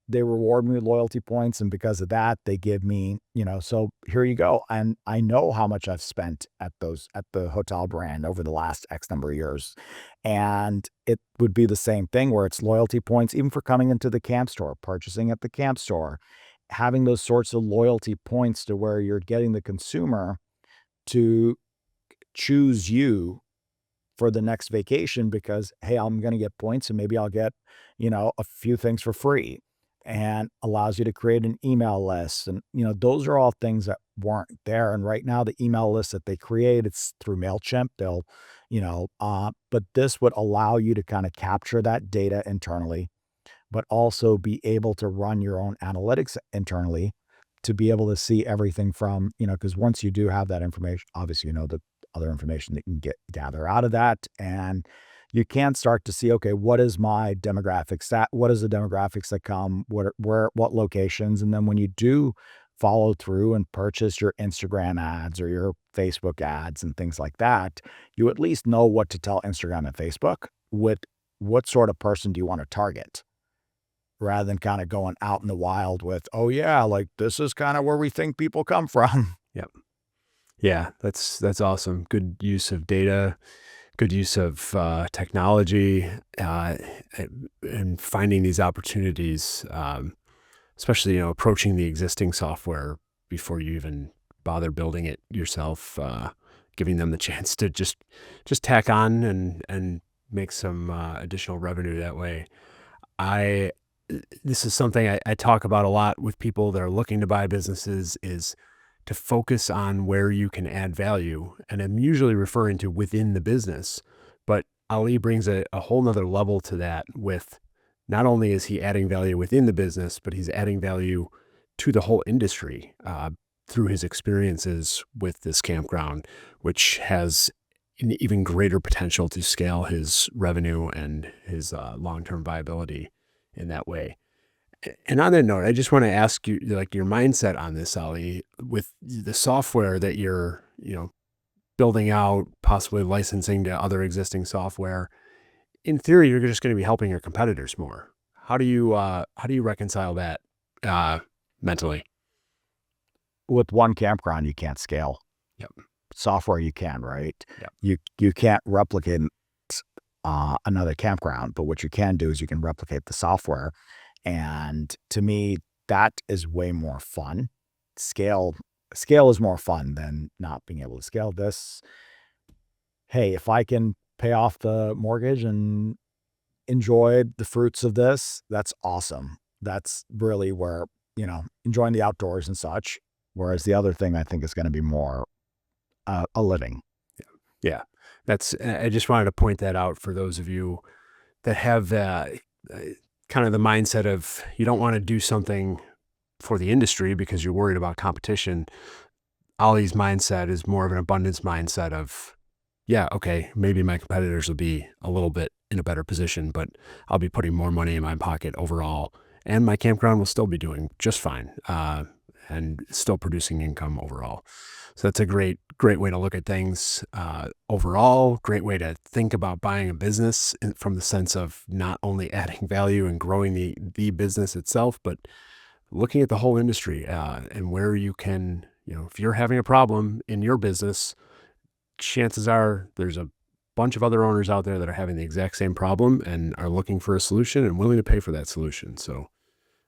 they reward me with loyalty points, and because of that, they give me, so here you go. And I know how much I've spent at the hotel brand over the last X number of years. And it would be the same thing where it's loyalty points, even for coming into the camp store, purchasing at the camp store, having those sorts of loyalty points to where you're getting the consumer to choose you for the next vacation because, hey, I'm going to get points and maybe I'll get, a few things for free, and allows you to create an email list. And, those are all things that weren't there. And right now, the email list that they create, it's through MailChimp. But this would allow you to kind of capture that data internally, but also be able to run your own analytics internally to be able to see everything from, because once you do have that information, obviously, the other information that you can gather out of that. And you can start to see, okay, what is my demographics? What is the demographics that come? What locations? And then when you do follow through and purchase your Instagram ads or your Facebook ads and things like that, you at least know what to tell Instagram and Facebook with what sort of person do you want to target, rather than kind of going out in the wild with, oh yeah, like this is kind of where we think people come from. Yep. Yeah, that's awesome. Good use of data, good use of technology, and finding these opportunities, especially, approaching the existing software before you even bother building it yourself, giving them the chance to just tack on and make some additional revenue that way. I This is something I talk about a lot with people that are looking to buy businesses, is to focus on where you can add value. And I'm usually referring to within the business, but Ali brings a whole nother level to that with, not only is he adding value within the business, but he's adding value to the whole industry through his experiences with this campground, which has an even greater potential to scale his revenue and his long-term viability in that way. And on that note, I just want to ask you, like, your mindset on this, Ali, with the software that you're, building out, possibly licensing to other existing software. In theory, you're just going to be helping your competitors more. How do you reconcile that mentally? With one campground, you can't scale. Yep. Software you can, right? Yep. You can't replicate another campground, but what you can do is you can replicate the software. And to me, that is way more fun. Scale is more fun than not being able to scale this. hey, if I can pay off the mortgage and enjoy the fruits of this, that's awesome. That's really where, enjoying the outdoors and such. Whereas the other thing I think is going to be more a living. Yeah. I just wanted to point that out for those of you that have kind of the mindset of you don't want to do something for the industry because you're worried about competition. Ali's mindset is more of an abundance mindset of, yeah, okay, maybe my competitors will be a little bit in a better position, but I'll be putting more money in my pocket overall, and my campground will still be doing just fine and still producing income overall. So that's a great way to look at things overall. Great way to think about buying a business from the sense of not only adding value and growing the business itself, but looking at the whole industry and where you can, if you're having a problem in your business, chances are there's a bunch of other owners out there that are having the exact same problem and are looking for a solution and willing to pay for that solution. So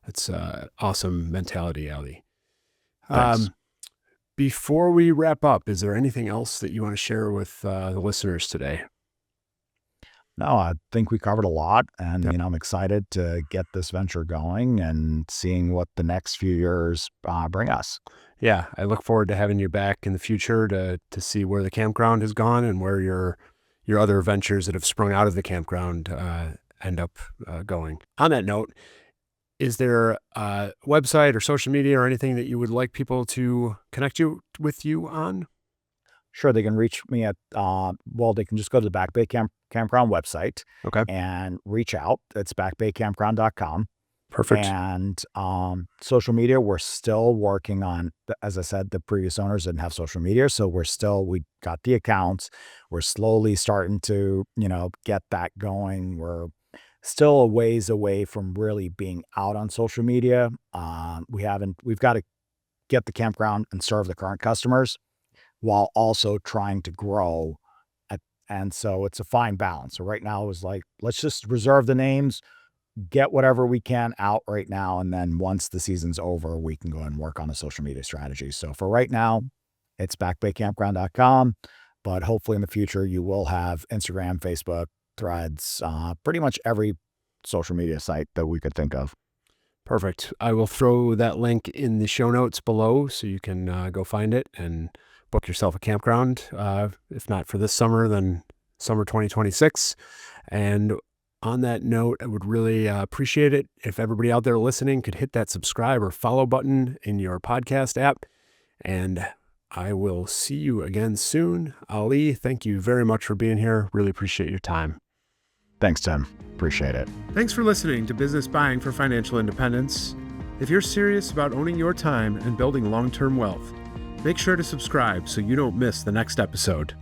that's awesome mentality, Ali. Thanks. Before we wrap up, is there anything else that you want to share with the listeners today? No, I think we covered a lot, and Yep. I'm excited to get this venture going and seeing what the next few years bring us. Yeah, I look forward to having you back in the future to see where the campground has gone and where your other ventures that have sprung out of the campground end up going. On that note, is there a website or social media or anything that you would like people to connect with you on? Sure, they can reach me at they can just go to the Back Bay Campground website Okay, and reach out. It's backbaycampground.com. perfect. And social media, we're still working on, as I said, the previous owners didn't have social media. So we got the accounts. We're slowly starting to, get that going. We're still a ways away from really being out on social media. We've got to get the campground and serve the current customers while also trying to grow. And so it's a fine balance. So right now it was like, let's just reserve the names, get whatever we can out right now. And then once the season's over, we can go and work on a social media strategy. So for right now, it's backbaycampground.com. But hopefully in the future, you will have Instagram, Facebook, Threads, pretty much every social media site that we could think of. Perfect. I will throw that link in the show notes below so you can go find it and book yourself a campground. If not for this summer, then summer 2026. And on that note, I would really appreciate it if everybody out there listening could hit that subscribe or follow button in your podcast app. And I will see you again soon. Ali, thank you very much for being here. Really appreciate your time. Thanks, Tim. Appreciate it. Thanks for listening to Business Buying for Financial Independence. If you're serious about owning your time and building long-term wealth, make sure to subscribe so you don't miss the next episode.